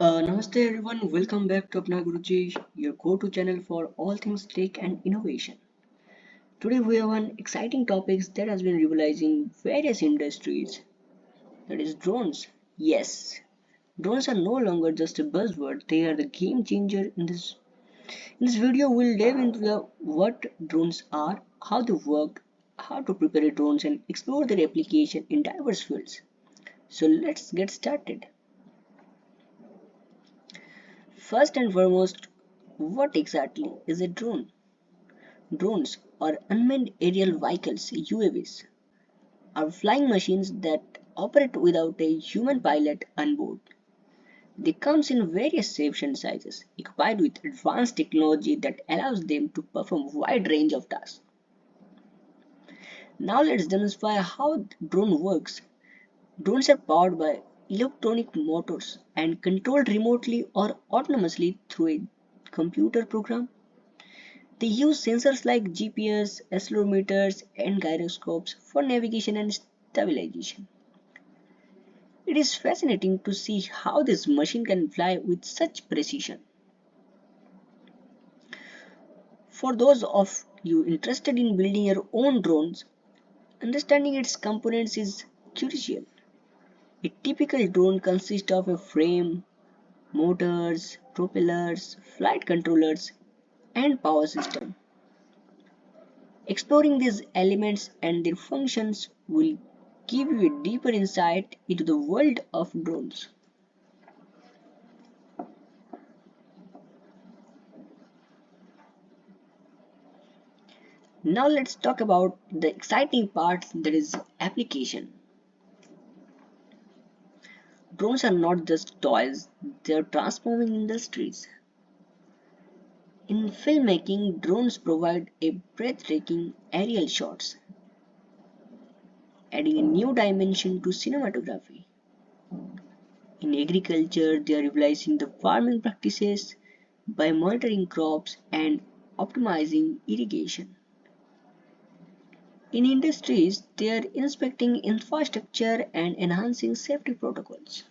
Namaste everyone, welcome back to Apna Guruji, your go-to channel for all things tech and innovation. Today we have an exciting topic that has been revolutionizing various industries, that is drones. Yes, drones are no longer just a buzzword, they are the game changer in this video we'll dive into what drones are, how they work, how to prepare drones and explore their application in diverse fields. So let's get started. First and foremost, what exactly is a drone? Drones, or unmanned aerial vehicles (UAVs), are flying machines that operate without a human pilot on board. They come in various shapes and sizes, equipped with advanced technology that allows them to perform a wide range of tasks. Now let's demonstrate how drone works. Drones are powered by electronic motors and controlled remotely or autonomously through a computer program. They use sensors like GPS, accelerometers, and gyroscopes for navigation and stabilization. It is fascinating to see how this machine can fly with such precision. For those of you interested in building your own drones, understanding its components is crucial. A typical drone consists of a frame, motors, propellers, flight controllers, and power system. Exploring these elements and their functions will give you a deeper insight into the world of drones. Now let's talk about the exciting part, that is application. Drones are not just toys, they are transforming industries. In filmmaking, drones provide a breathtaking aerial shots, adding a new dimension to cinematography. In agriculture, they are revising the farming practices by monitoring crops and optimizing irrigation. In industries, they are inspecting infrastructure and enhancing safety protocols.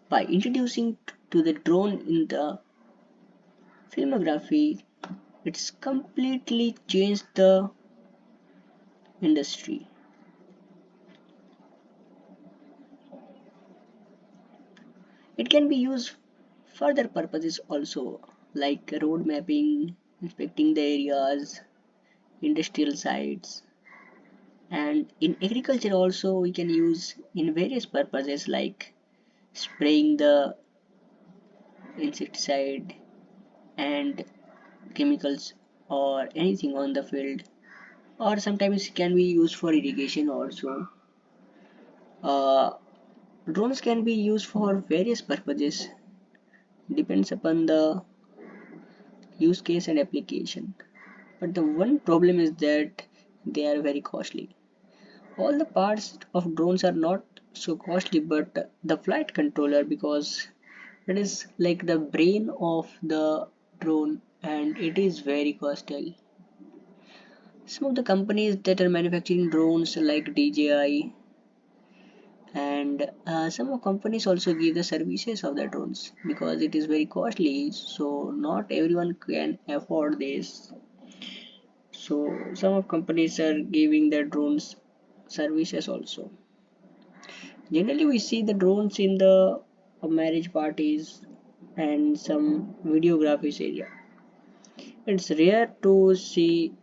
By introducing to the drone in the filmography, it's completely changed the industry. It can be used for other purposes also, like road mapping, inspecting the areas, industrial sites, and in agriculture also we can use in various purposes like spraying the insecticide and chemicals or anything on the field, or sometimes it can be used for irrigation also. uh, Drones can be used for various purposes, depends upon the use case and application, but the one problem is that they are very costly. All the parts of drones are not so costly, but the flight controller, because it is like the brain of the drone and it is very costly. Some of the companies that are manufacturing drones like DJI and some of companies also give the services of the drones because it is very costly, so not everyone can afford this. So some of companies are giving the drones services also. Generally we see the drones in the marriage parties and some videographies area. It's rare to see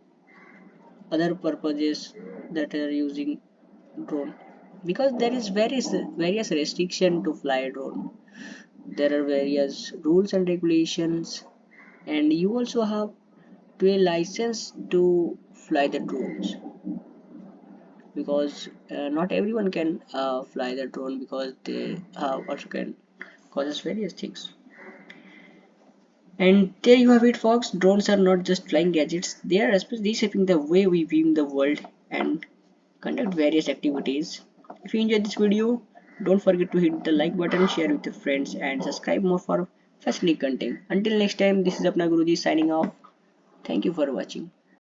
other purposes that are using drone because there is various restriction to fly a drone. There are various rules and regulations, and you also have to a license to fly the drones because not everyone can fly the drone because they also can causes various things. And there you have it, folks. Drones are not just flying gadgets; they are reshaping the way we view the world and conduct various activities. If you enjoyed this video, don't forget to hit the like button, share with your friends, and subscribe more for fascinating content. Until next time, this is Apna Guruji signing off. Thank you for watching.